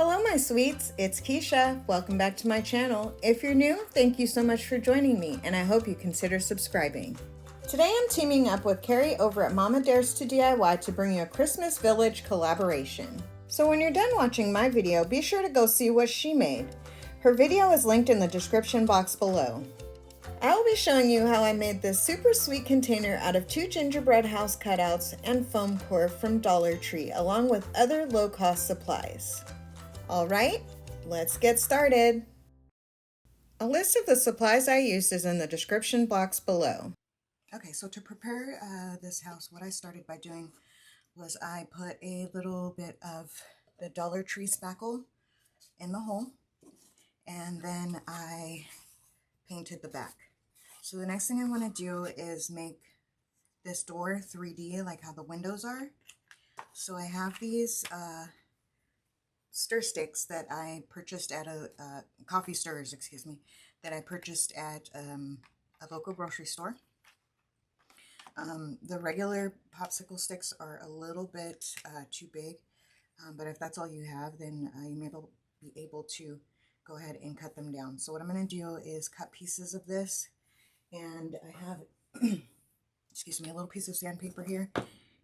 Hello my sweets, it's Keisha. Welcome back to my channel. If you're new, thank you so much for joining me and I hope you consider subscribing. Today I'm teaming up with Kerri over at Mama Dares to DIY to bring you a Christmas Village collaboration. So when you're done watching my video, be sure to go see what she made. Her video is linked in the description box below. I will be showing you how I made this super sweet container out of 2 gingerbread house cutouts and foam core from Dollar Tree, along with other low-cost supplies. Alright, let's get started. A list of the supplies I used is in the description box below. Okay, so to prepare this house, what I started by doing was I put a little bit of the Dollar Tree spackle in the hole, and then I painted the back. So the next thing I want to do is make this door 3D like how the windows are. So I have these stir sticks that I purchased at coffee stirrers, excuse me, that I purchased at a local grocery store. The regular popsicle sticks are a little bit too big, but if that's all you have, then you may be able to go ahead and cut them down. So what I'm going to do is cut pieces of this, and I have, excuse me, a little piece of sandpaper here,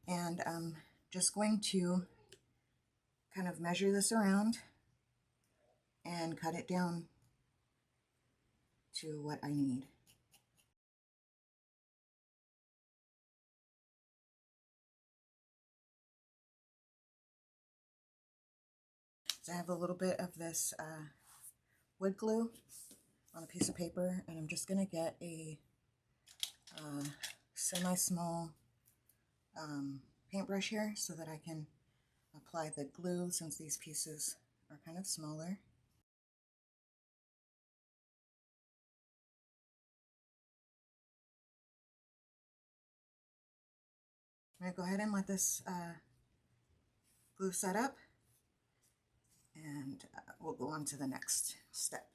and I'm just going to kind of measure this around and cut it down to what I need. So I have a little bit of this wood glue on a piece of paper, and I'm just going to get a semi-small paintbrush here so that I can apply the glue since these pieces are kind of smaller. I'm going to go ahead and let this glue set up, and we'll go on to the next step.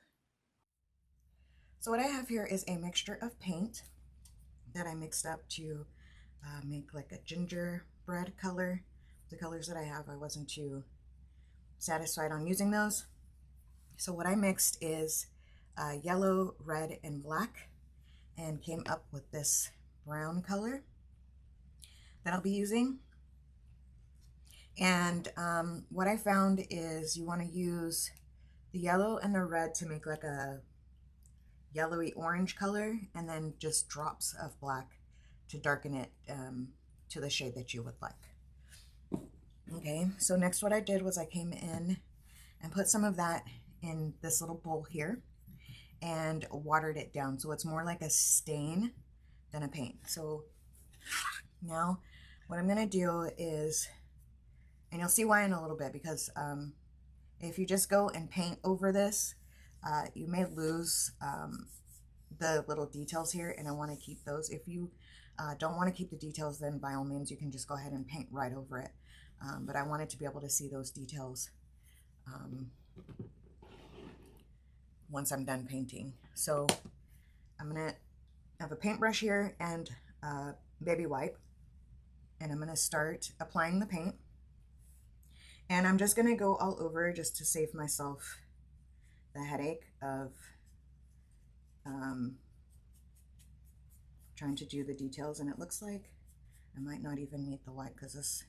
So what I have here is a mixture of paint that I mixed up to make like a gingerbread color. The colors that I have, I wasn't too satisfied on using those. So what I mixed is yellow, red, and black, and came up with this brown color that I'll be using. And what I found is you want to use the yellow and the red to make like a yellowy orange color, and then just drops of black to darken it to the shade that you would like. Okay, so next what I did was I came in and put some of that in this little bowl here and watered it down so it's more like a stain than a paint. So now what I'm going to do is, and you'll see why in a little bit, because if you just go and paint over this, you may lose the little details here, and I want to keep those. If you don't want to keep the details, then by all means you can just go ahead and paint right over it. But I wanted to be able to see those details once I'm done painting. So I'm going to have a paintbrush here and a baby wipe, and I'm going to start applying the paint. And I'm just going to go all over just to save myself the headache of trying to do the details. And it looks like I might not even need the wipe because this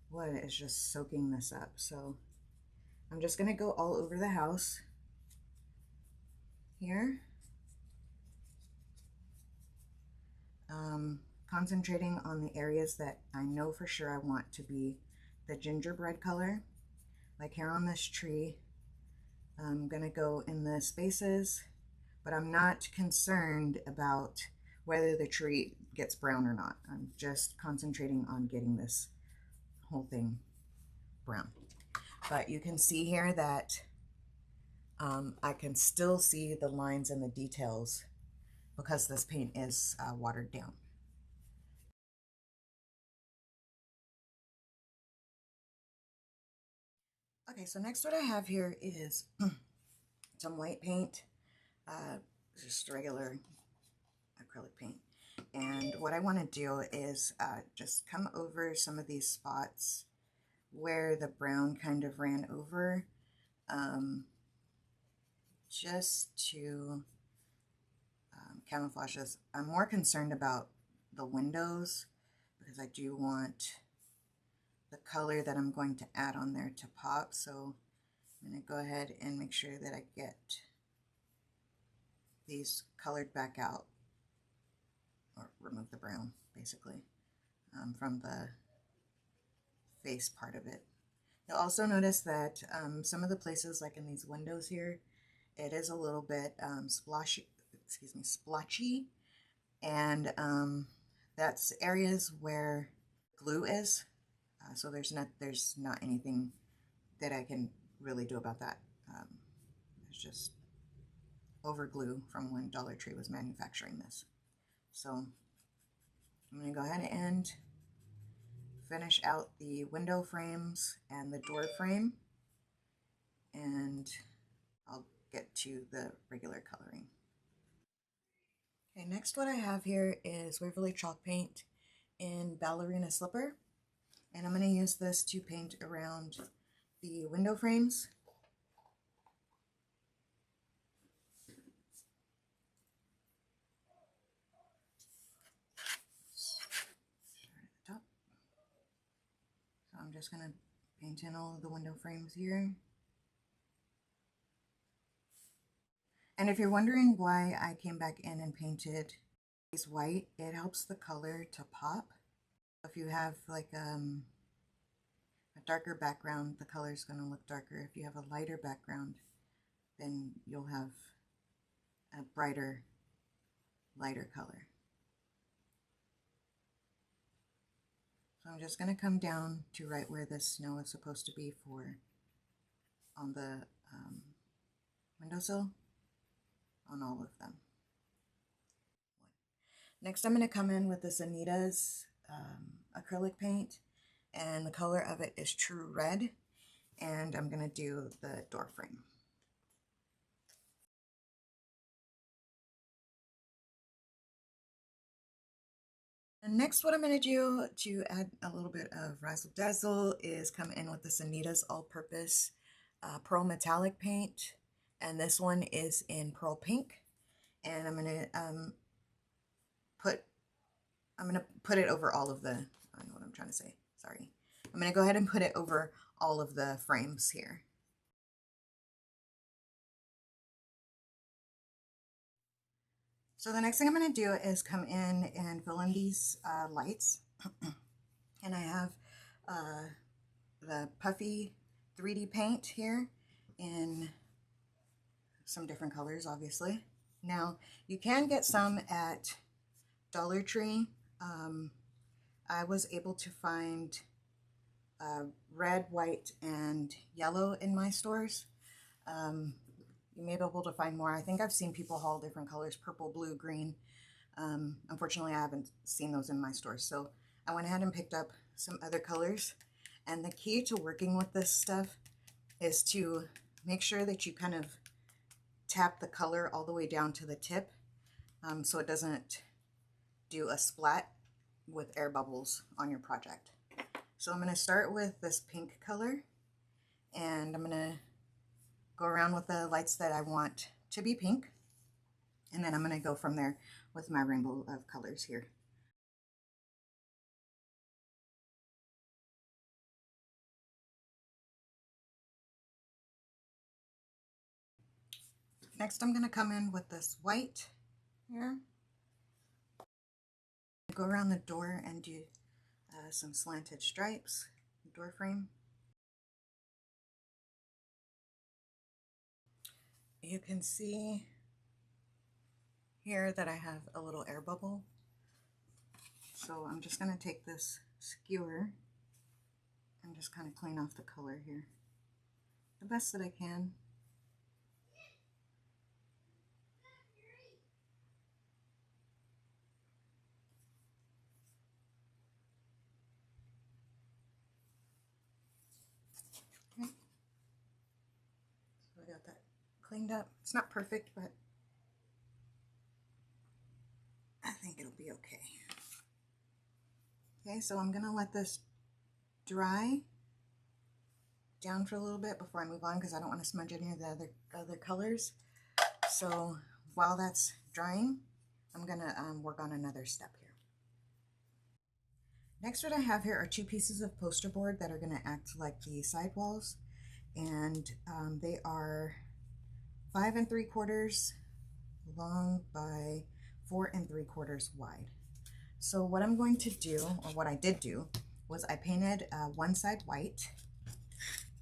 wood is just soaking this up. So I'm just going to go all over the house here, concentrating on the areas that I know for sure I want to be the gingerbread color. Like here on this tree, I'm going to go in the spaces, but I'm not concerned about whether the tree gets brown or not. I'm just concentrating on getting this whole thing brown. But you can see here that I can still see the lines and the details because this paint is watered down. Okay, so next what I have here is some white paint, just regular acrylic paint. And what I want to do is just come over some of these spots where the brown kind of ran over, just to camouflage this. I'm more concerned about the windows because I do want the color that I'm going to add on there to pop. So I'm going to go ahead and make sure that I get these colored back out, or remove the brown basically from the face part of it. You'll also notice that some of the places, like in these windows here, it is a little bit splotchy, and that's areas where glue is. So there's not anything that I can really do about that. It's just over glue from when Dollar Tree was manufacturing this. So I'm going to go ahead and finish out the window frames and the door frame, and I'll get to the regular coloring. Okay, next what I have here is Waverly chalk paint in Ballerina Slipper, and I'm going to use this to paint around the window frames. So I'm just going to paint in all of the window frames here. And if you're wondering why I came back in and painted these white, it helps the color to pop. If you have like a darker background, the color is going to look darker. If you have a lighter background, then you'll have a brighter, lighter color. So I'm just going to come down to right where this snow is supposed to be on the windowsill, on all of them. Next, I'm going to come in with this Anita's acrylic paint, and the color of it is True Red, and I'm going to do the door frame. And next, what I'm going to do to add a little bit of razzle dazzle is come in with this Anita's all-purpose pearl metallic paint, and this one is in pearl pink, and I'm going to put it over all of the, I don't know what I'm trying to say, sorry. I'm going to go ahead and put it over all of the frames here. So the next thing I'm going to do is come in and fill in these lights. And I have the puffy 3D paint here in some different colors, obviously. Now, you can get some at Dollar Tree. I was able to find red, white, and yellow in my stores. You may be able to find more. I think I've seen people haul different colors, purple, blue, green. Unfortunately, I haven't seen those in my stores. So I went ahead and picked up some other colors. And the key to working with this stuff is to make sure that you kind of tap the color all the way down to the tip so it doesn't do a splat with air bubbles on your project. So I'm going to start with this pink color, and I'm going to go around with the lights that I want to be pink, and then I'm going to go from there with my rainbow of colors here. Next, I'm going to come in with this white here. Go around the door and do some slanted stripes, door frame. You can see here that I have a little air bubble. So I'm just going to take this skewer and just kind of clean off the color here the best that I can. Okay. So I got that cleaned up. It's not perfect, but I think it'll be okay. Okay, so I'm going to let this dry, down for a little bit before I move on because I don't want to smudge any of the other colors. So while that's drying, I'm going to work on another step here. Next, what I have here are 2 pieces of poster board that are going to act like the side walls, and they are 5 3/4 long by 4 3/4 wide. So what I'm going to do, or what I did do, was I painted one side white,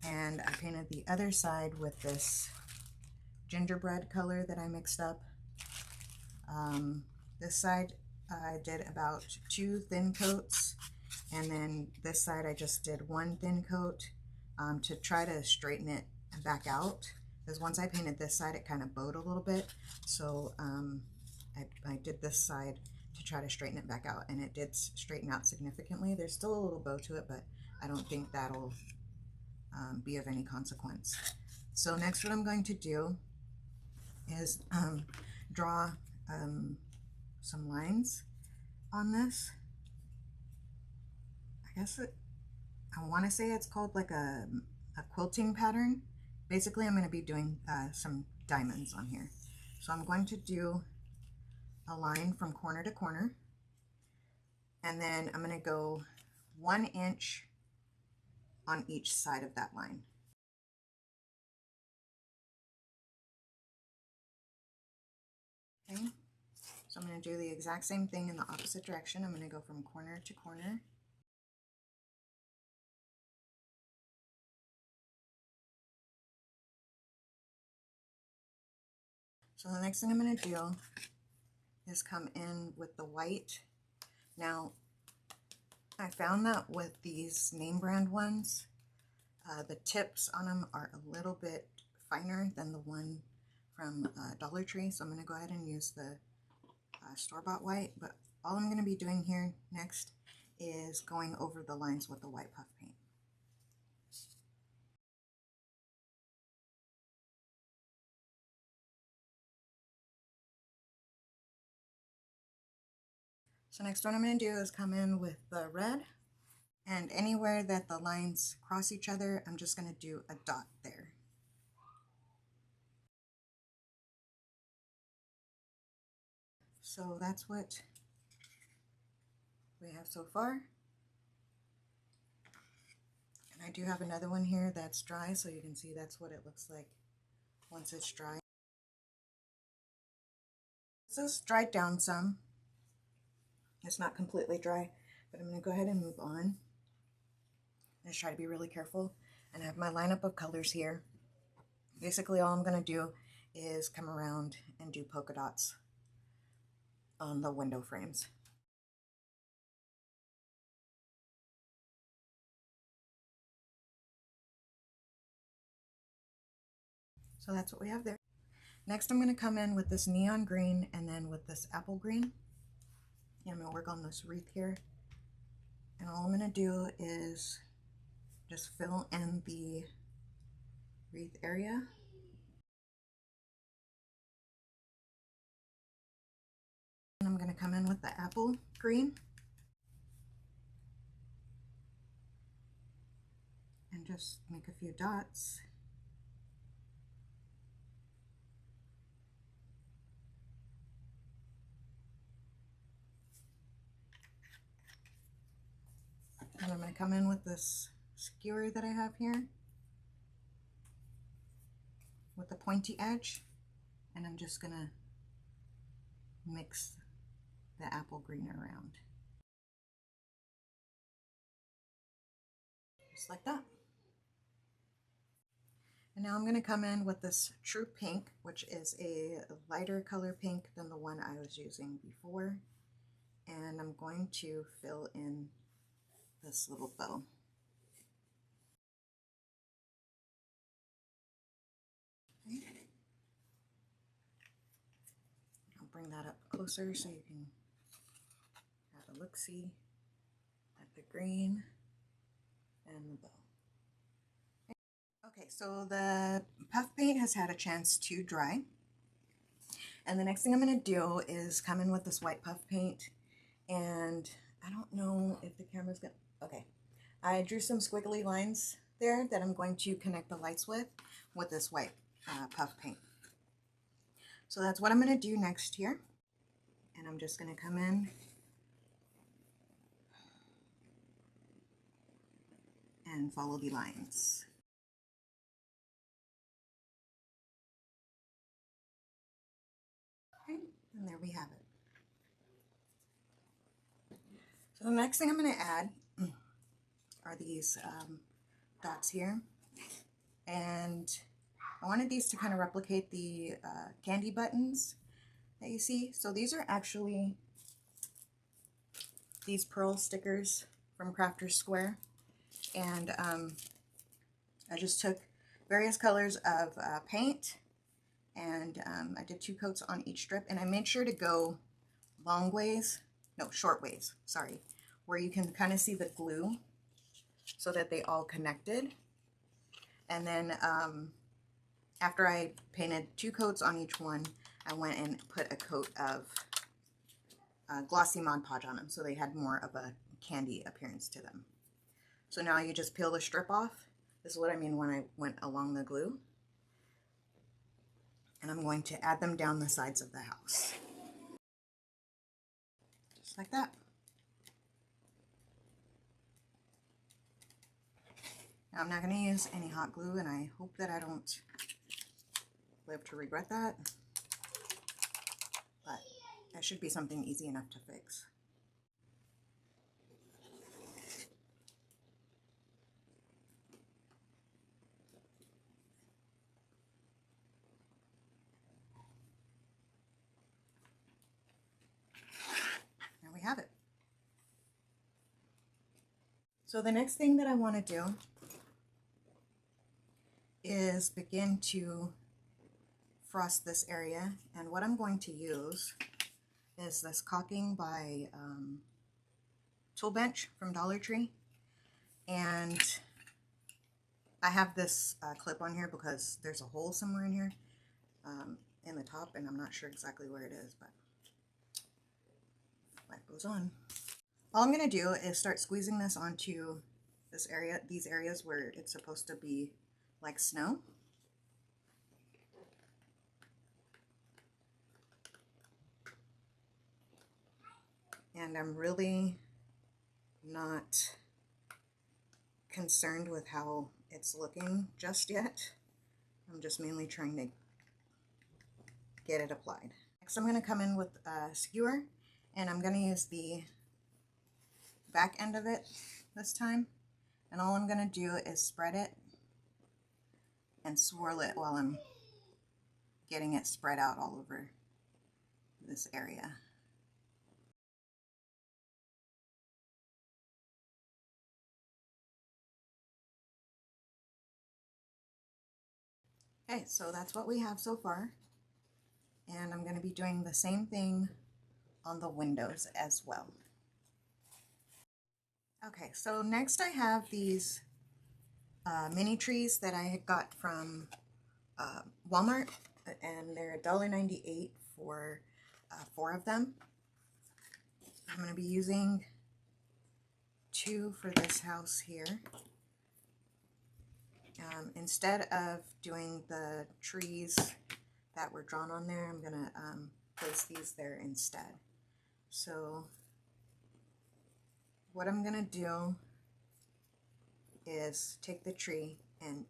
and I painted the other side with this gingerbread color that I mixed up. This side I did about 2 thin coats, and then this side I just did 1 thin coat to try to straighten it back out, because once I painted this side it kind of bowed a little bit, so I did this side to try to straighten it back out, and it did straighten out significantly. There's still a little bow to it, but I don't think that'll be of any consequence. So next what I'm going to do is draw some lines on this. I guess I want to say it's called like a quilting pattern. Basically, I'm going to be doing some diamonds on here. So I'm going to do a line from corner to corner, and then I'm going to go 1 inch on each side of that line. Okay, so I'm going to do the exact same thing in the opposite direction. I'm going to go from corner to corner. So the next thing I'm going to do is come in with the white. Now, I found that with these name brand ones, the tips on them are a little bit finer than the one from Dollar Tree, so I'm going to go ahead and use the store-bought white, but all I'm going to be doing here next is going over the lines with the white puff paint. So next what I'm going to do is come in with the red, and anywhere that the lines cross each other, I'm just going to do a dot there. So that's what we have so far. And I do have another one here that's dry, so you can see that's what it looks like once it's dry. So it's dried down some. It's not completely dry, but I'm going to go ahead and move on. Just try to be really careful. And I have my lineup of colors here. Basically all I'm going to do is come around and do polka dots on the window frames. So that's what we have there. Next I'm going to come in with this neon green and then with this apple green. And I'm going to work on this wreath here. And all I'm going to do is just fill in the wreath area. And I'm going to come in with the apple green. And just make a few dots. And I'm going to come in with this skewer that I have here with the pointy edge, and I'm just going to mix the apple green around. Just like that. And now I'm going to come in with this true pink, which is a lighter color pink than the one I was using before. And I'm going to fill in this little bow. Okay. I'll bring that up closer so you can have a look-see at the green and the bow. Okay, so the puff paint has had a chance to dry. And the next thing I'm going to do is come in with this white puff paint. And I don't know if the camera's going to... Okay. I drew some squiggly lines there that I'm going to connect the lights with this white puff paint. So that's what I'm going to do next here. And I'm just going to come in and follow the lines. Okay, and there we have it. So the next thing I'm going to add are these dots here. And I wanted these to kind of replicate the candy buttons that you see. So these are actually these pearl stickers from Crafter's Square. And I just took various colors of paint, and I did 2 coats on each strip, and I made sure to go short ways, sorry, where you can kind of see the glue so that they all connected. And then after I painted 2 coats on each one, I went and put a coat of glossy Mod Podge on them, so they had more of a candy appearance to them. So now you just peel the strip off. This is what I mean when I went along the glue. And I'm going to add them down the sides of the house. Just like that. Now I'm not going to use any hot glue, and I hope that I don't live to regret that. But that should be something easy enough to fix. There we have it. So the next thing that I want to do is begin to frost this area, and what I'm going to use is this Caulking by Tool Bench from Dollar Tree. And I have this clip on here because there's a hole somewhere in here in the top, and I'm not sure exactly where it is, but life goes on. All I'm going to do is start squeezing this onto this area, these areas where it's supposed to be like snow. And I'm really not concerned with how it's looking just yet. I'm just mainly trying to get it applied. Next, I'm going to come in with a skewer, and I'm going to use the back end of it this time. And all I'm going to do is spread it and swirl it while I'm getting it spread out all over this area. Okay, so that's what we have so far. And I'm going to be doing the same thing on the windows as well. Okay, so next I have these mini trees that I got from Walmart, and they're $1.98 for 4 of them. I'm going to be using 2 for this house here. Instead of doing the trees that were drawn on there, I'm going to place these there instead. So what I'm going to do is take the tree and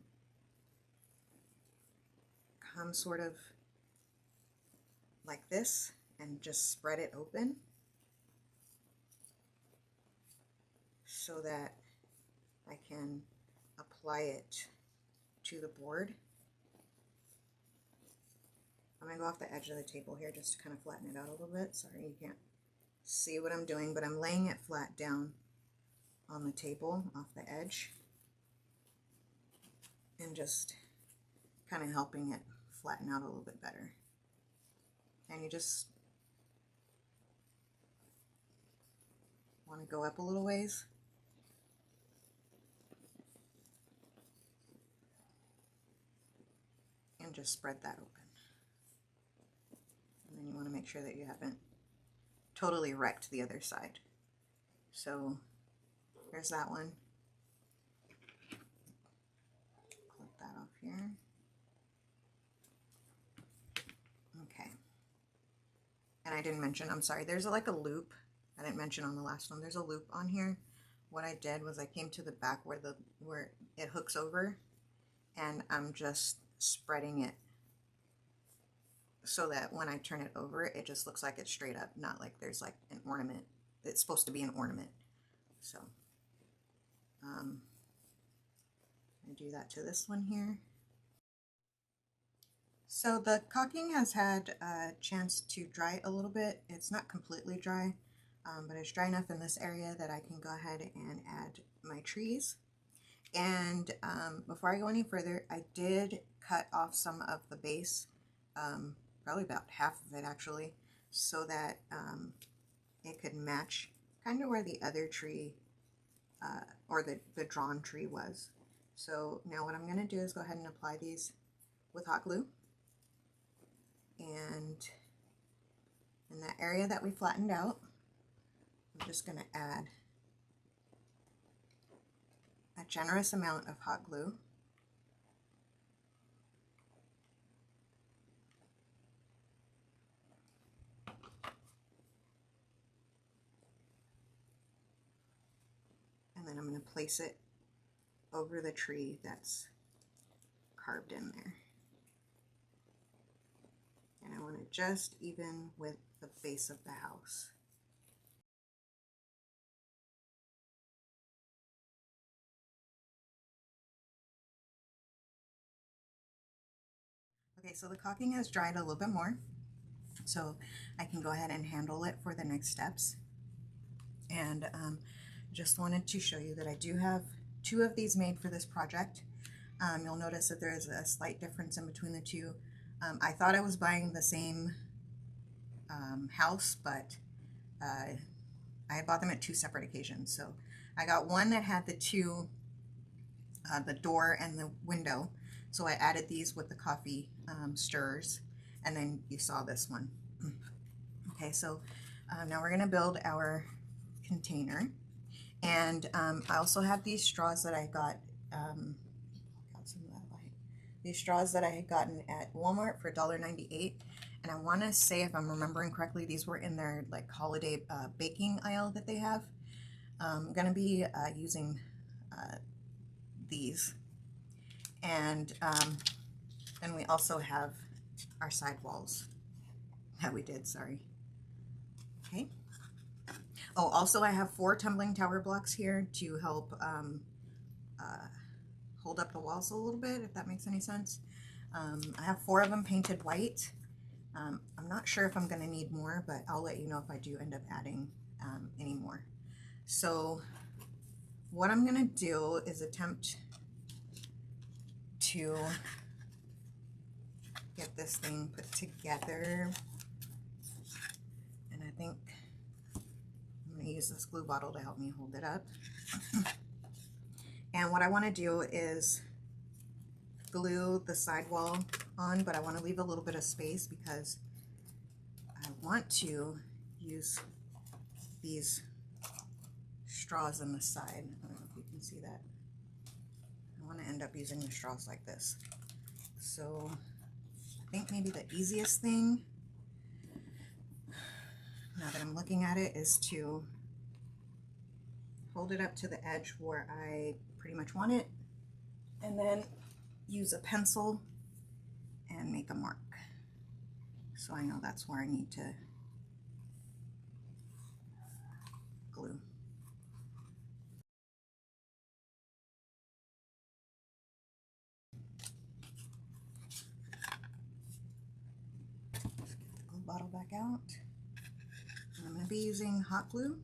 come sort of like this and just spread it open so that I can apply it to the board. I'm going to go off the edge of the table here just to kind of flatten it out a little bit. Sorry you can't see what I'm doing, but I'm laying it flat down on the table off the edge and just kind of helping it flatten out a little bit better. And you just want to go up a little ways. And just spread that open. And then you want to make sure that you haven't totally wrecked the other side. So there's that one. here. Okay. And I didn't mention, I'm sorry, there's like a loop. I didn't mention on the last one, there's a loop on here. What I did was I came to the back where it hooks over, and I'm just spreading it so that when I turn it over, it just looks like it's straight up, not like there's like an ornament. It's supposed to be an ornament. So I do that to this one here. So the caulking has had a chance to dry a little bit. It's not completely dry, but it's dry enough in this area that I can go ahead and add my trees. And before I go any further, I did cut off some of the base, probably about half of it actually, so that it could match kind of where the other tree or the drawn tree was. So now what I'm going to do is go ahead and apply these with hot glue. And in that area that we flattened out, I'm just going to add a generous amount of hot glue. And then I'm going to place it over the tree that's carved in there. And I want it just even with the base of the house. Okay, so the caulking has dried a little bit more, so I can go ahead and handle it for the next steps. And just wanted to show you that I do have 2 of these made for this project. You'll notice that there is a slight difference in between the 2. I thought I was buying the same house, but I had bought them at 2 separate occasions. So I got one that had the the door and the window. So I added these with the coffee stirrers, and then you saw this one. Okay, so now we're gonna build our container. And I also have these straws that I got, these straws that I had gotten at Walmart for $1.98. And I want to say, if I'm remembering correctly, these were in their like holiday baking aisle that they have. I'm going to be using these. And then we also have our side walls that we did, sorry. Okay. Oh, also I have 4 tumbling tower blocks here to help hold up the walls a little bit, if that makes any sense. I have 4 of them painted white. I'm not sure if I'm going to need more, but I'll let you know if I do end up adding any more. So what I'm going to do is attempt to get this thing put together. And I think I'm going to use this glue bottle to help me hold it up. And what I want to do is glue the sidewall on, but I want to leave a little bit of space because I want to use these straws on the side. I don't know if you can see that. I want to end up using the straws like this. So I think maybe the easiest thing, now that I'm looking at it, is to hold it up to the edge where I pretty much want it, and then use a pencil and make a mark. So I know that's where I need to glue. Let's get the glue bottle back out. And I'm going to be using hot glue.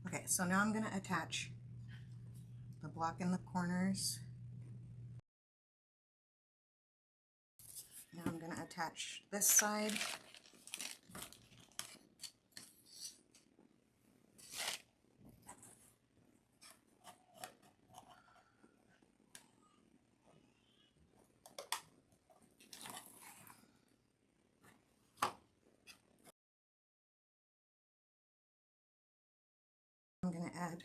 Okay, so now I'm going to attach the block in the corners. Now I'm going to attach this side. I'm going to add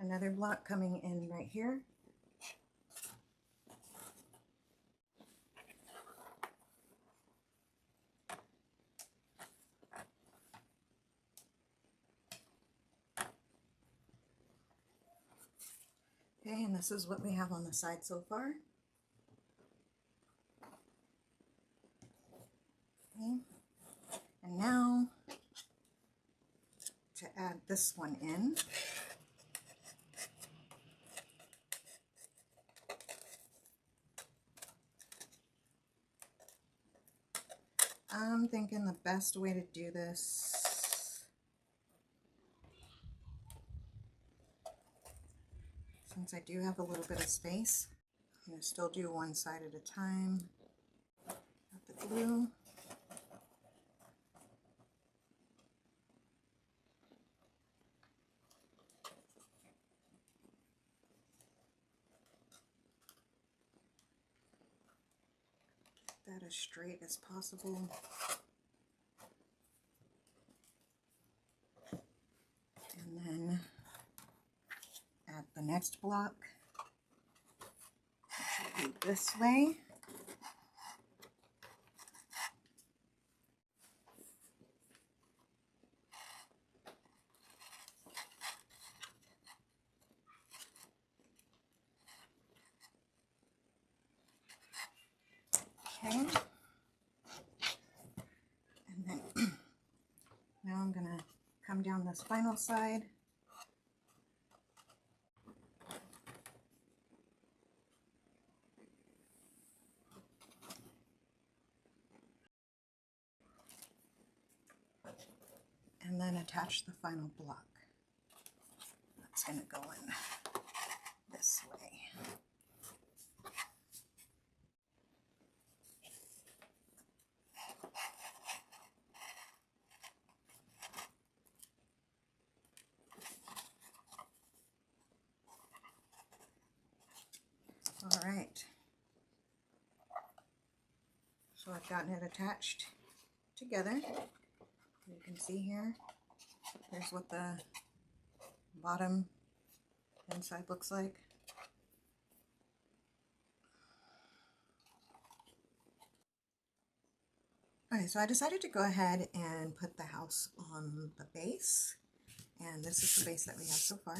Another block coming in right here. Okay, and this is what we have on the side so far. Okay, and now to add this one in. I'm thinking the best way to do this, since I do have a little bit of space, I'm going to still do one side at a time. Got the glue. Get that as straight as possible. And then add the next block. It should be this way. Okay. And then now I'm going to come down this final side. And then attach the final block. That's going to go in this way. All right. So I've gotten it attached together. You can see here, here's what the bottom inside looks like. Okay, so I decided to go ahead and put the house on the base, and this is the base that we have so far,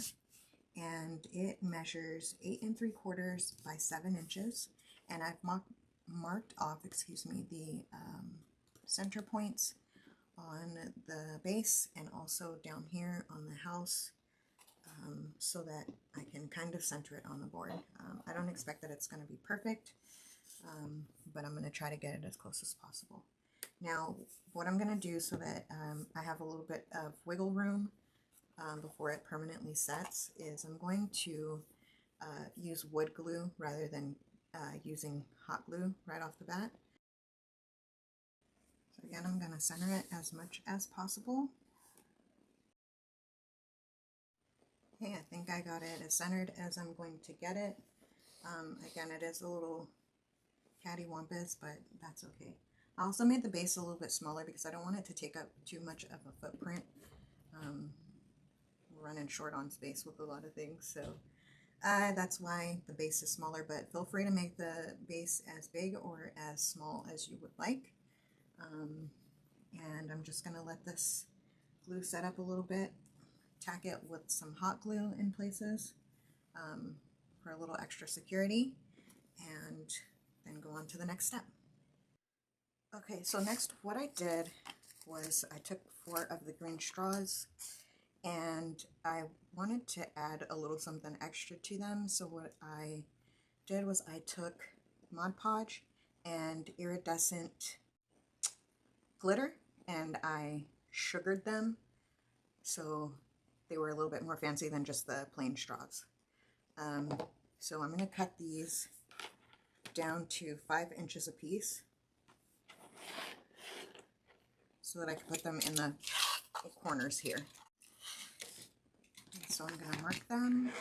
and it measures 8 3/4 by 7 inches, and I've marked off, excuse me, the center points on the base and also down here on the house, so that I can kind of center it on the board. I don't expect that it's going to be perfect, but I'm going to try to get it as close as possible. Now, what I'm going to do so that I have a little bit of wiggle room before it permanently sets is I'm going to use wood glue rather than using hot glue right off the bat. So again, I'm going to center it as much as possible. Okay, I think I got it as centered as I'm going to get it. Again, it is a little cattywampus, but that's okay. I also made the base a little bit smaller because I don't want it to take up too much of a footprint. We're running short on space with a lot of things, so that's why the base is smaller, but feel free to make the base as big or as small as you would like. And I'm just going to let this glue set up a little bit, tack it with some hot glue in places for a little extra security, and then go on to the next step. Okay, so next what I did was I took 4 of the green straws, and I wanted to add a little something extra to them. So what I did was I took Mod Podge and iridescent glitter, and I sugared them so they were a little bit more fancy than just the plain straws. So I'm going to cut these down to 5 inches a piece so that I can put them in the corners here. So I'm going to mark them.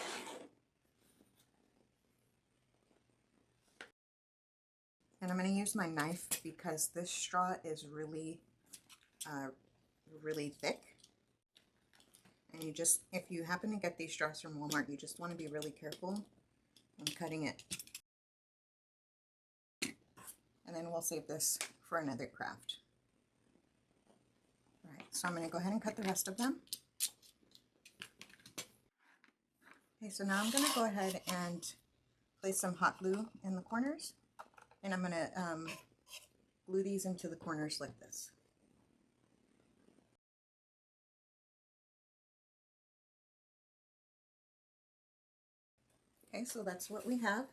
And I'm going to use my knife because this straw is really, really thick. And you just, if you happen to get these straws from Walmart, you just want to be really careful when cutting it. And then we'll save this for another craft. All right, so I'm going to go ahead and cut the rest of them. Okay, so now I'm going to go ahead and place some hot glue in the corners. And I'm going to glue these into the corners like this. Okay, so that's what we have.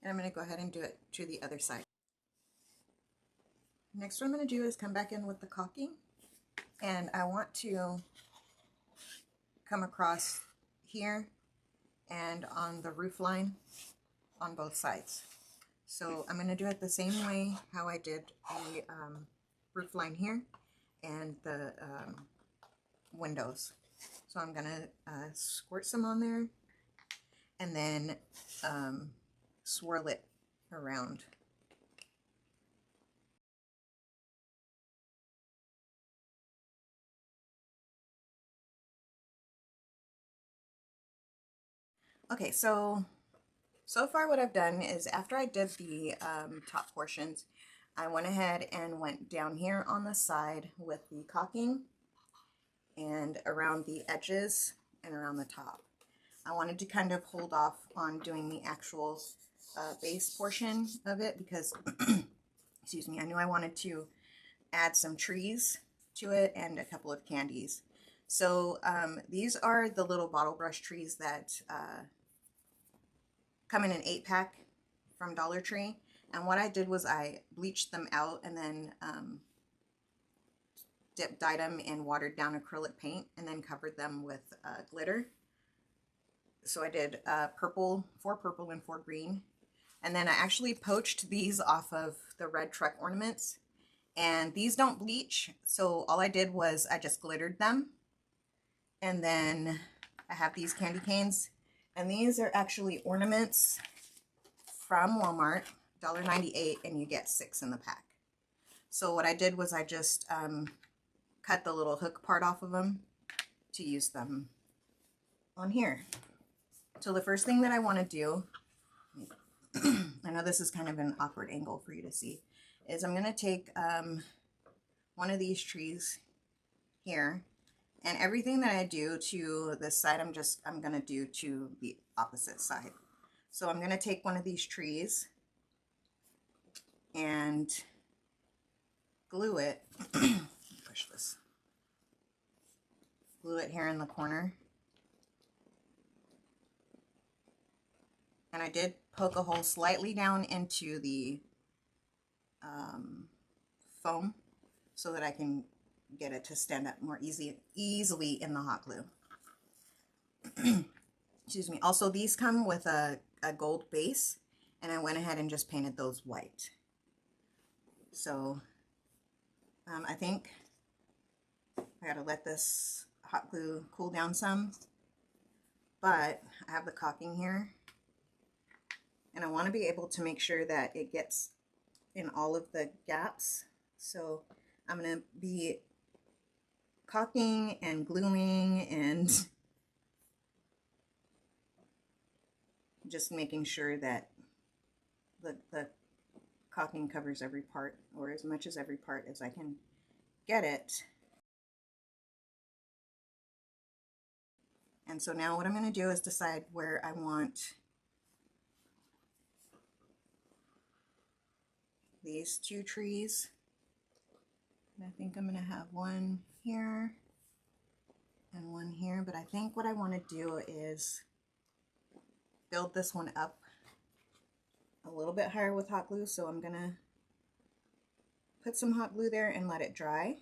And I'm going to go ahead and do it to the other side. Next what I'm going to do is come back in with the caulking. And I want to come across here and on the roof line on both sides. So I'm going to do it the same way how I did the roof line here and the windows. So I'm going to squirt some on there and then swirl it around. Okay, so far what I've done is after I did the top portions, I went ahead and went down here on the side with the caulking and around the edges and around the top. I wanted to kind of hold off on doing the actual base portion of it because, excuse me, I knew I wanted to add some trees to it and a couple of candies. So these are the little bottle brush trees that come in an 8-pack from Dollar Tree. And what I did was I bleached them out and then dyed them in watered down acrylic paint and then covered them with glitter. So I did 4 purple and 4 green. And then I actually poached these off of the red truck ornaments. And these don't bleach, so all I did was I just glittered them. And then I have these candy canes. And these are actually ornaments from Walmart, $1.98, and you get 6 in the pack. So what I did was I just cut the little hook part off of them to use them on here. So the first thing that I want to do, I know this is kind of an awkward angle for you to see, is I'm going to take one of these trees here, and everything that I do to this side, I'm going to do to the opposite side. So I'm going to take one of these trees and glue it, push this, glue it here in the corner. And I did poke a hole slightly down into the foam so that I can get it to stand up more easily in the hot glue. Excuse me. Also, these come with a gold base, and I went ahead and just painted those white. So I think I gotta let this hot glue cool down some, but I have the caulking here, and I want to be able to make sure that it gets in all of the gaps. So I'm going to be caulking and gluing and just making sure that the caulking covers every part, or as much as every part as I can get it. And so now what I'm going to do is decide where I want these 2 trees. And I think I'm going to have one here and one here, but I think what I want to do is build this one up a little bit higher with hot glue. So I'm going to put some hot glue there and let it dry,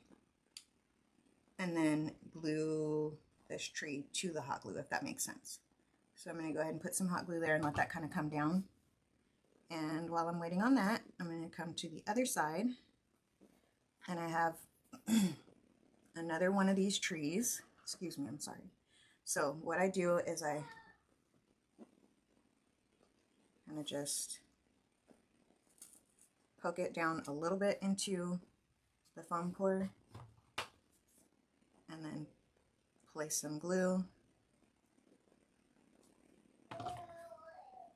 and then glue this tree to the hot glue, if that makes sense. So I'm going to go ahead and put some hot glue there and let that kind of come down. And while I'm waiting on that, I'm going to come to the other side, and I have another one of these trees. Excuse me, I'm sorry. So what I do is I kind of just poke it down a little bit into the foam core, and then place some glue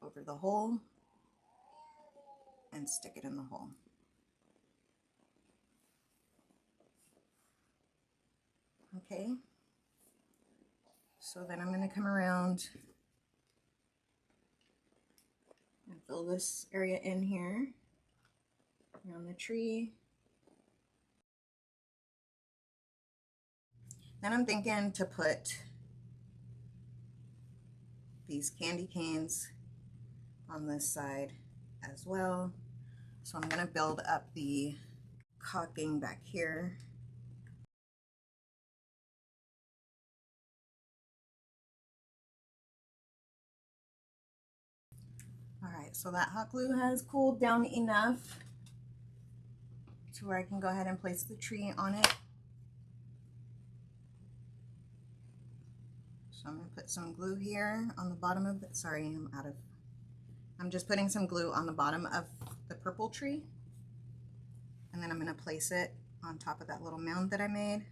over the hole and stick it in the hole. Okay, so then I'm going to come around and fill this area in here around the tree. Then I'm thinking to put these candy canes on this side as well. So I'm going to build up the caulking back here. All right, so that hot glue has cooled down enough to where I can go ahead and place the tree on it. So I'm going to put some glue here on the bottom of it. Sorry, I'm just putting some glue on the bottom of the purple tree. And then I'm going to place it on top of that little mound that I made.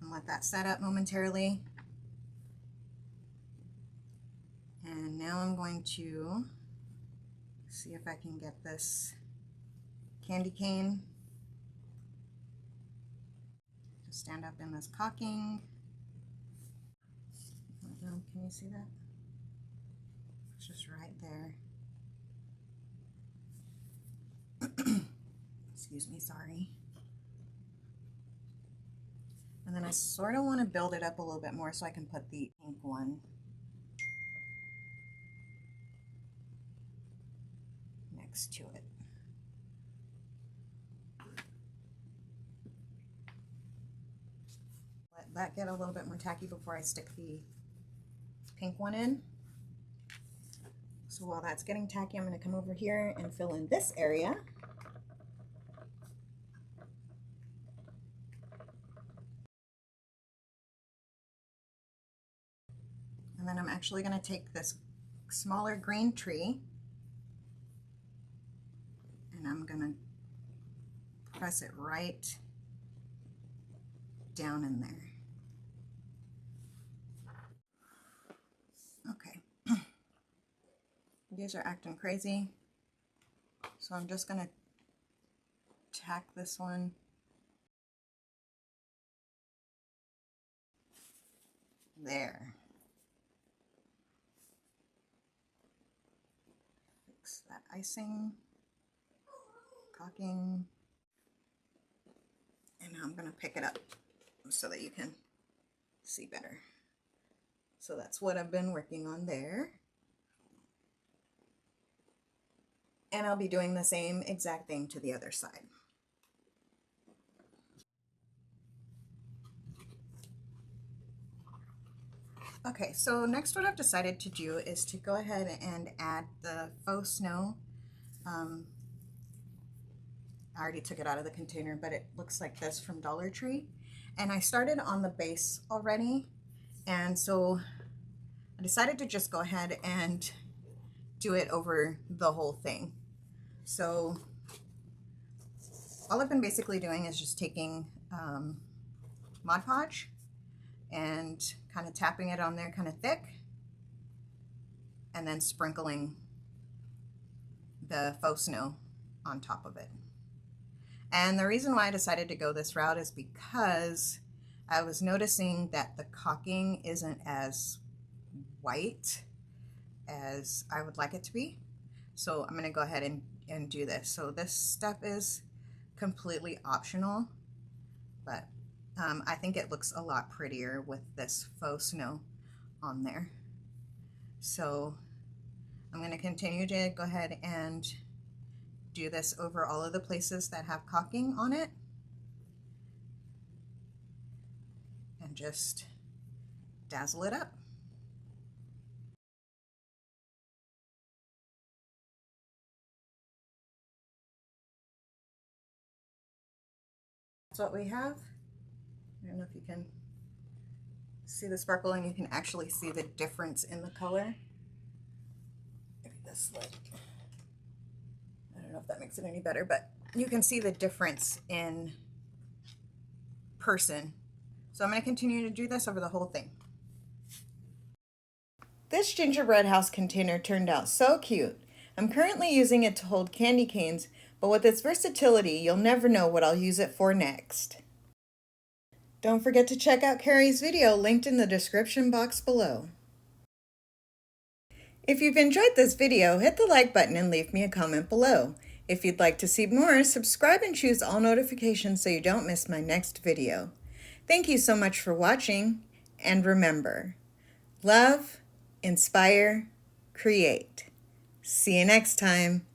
And let that set up momentarily. And now I'm going to see if I can get this candy cane to stand up in this caulking. Can you see that? It's just right there. Excuse me, sorry. And then I sort of want to build it up a little bit more so I can put the pink one next to it. Let that get a little bit more tacky before I stick the pink one in. So while that's getting tacky, I'm going to come over here and fill in this area. And then I'm actually going to take this smaller green tree and I'm going to press it right down in there. Okay. These are acting crazy. So I'm just going to tack this one there. Fix that icing, caulking, and now I'm going to pick it up so that you can see better. So that's what I've been working on there. And I'll be doing the same exact thing to the other side. Okay, so next what I've decided to do is to go ahead and add the Faux Snow. I already took it out of the container, but it looks like this from Dollar Tree. And I started on the base already, and so I decided to just go ahead and do it over the whole thing. So all I've been basically doing is just taking Mod Podge and kind of tapping it on there kind of thick, and then sprinkling the Faux Snow on top of it. And the reason why I decided to go this route is because I was noticing that the caulking isn't as white as I would like it to be. So I'm going to go ahead and do this. So this step is completely optional, but I think it looks a lot prettier with this Faux Snow on there. So I'm going to continue to go ahead and do this over all of the places that have caulking on it, and just dazzle it up. That's what we have. I don't know if you can see the sparkle, and you can actually see the difference in the color. Maybe this light. I don't know if that makes it any better, but you can see the difference in person. So I'm going to continue to do this over the whole thing. This gingerbread house container turned out so cute. I'm currently using it to hold candy canes, but with its versatility, you'll never know what I'll use it for next. Don't forget to check out Kerri's video linked in the description box below. If you've enjoyed this video, hit the like button and leave me a comment below. If you'd like to see more, subscribe and choose all notifications so you don't miss my next video. Thank you so much for watching, and remember, love, inspire, create. See you next time.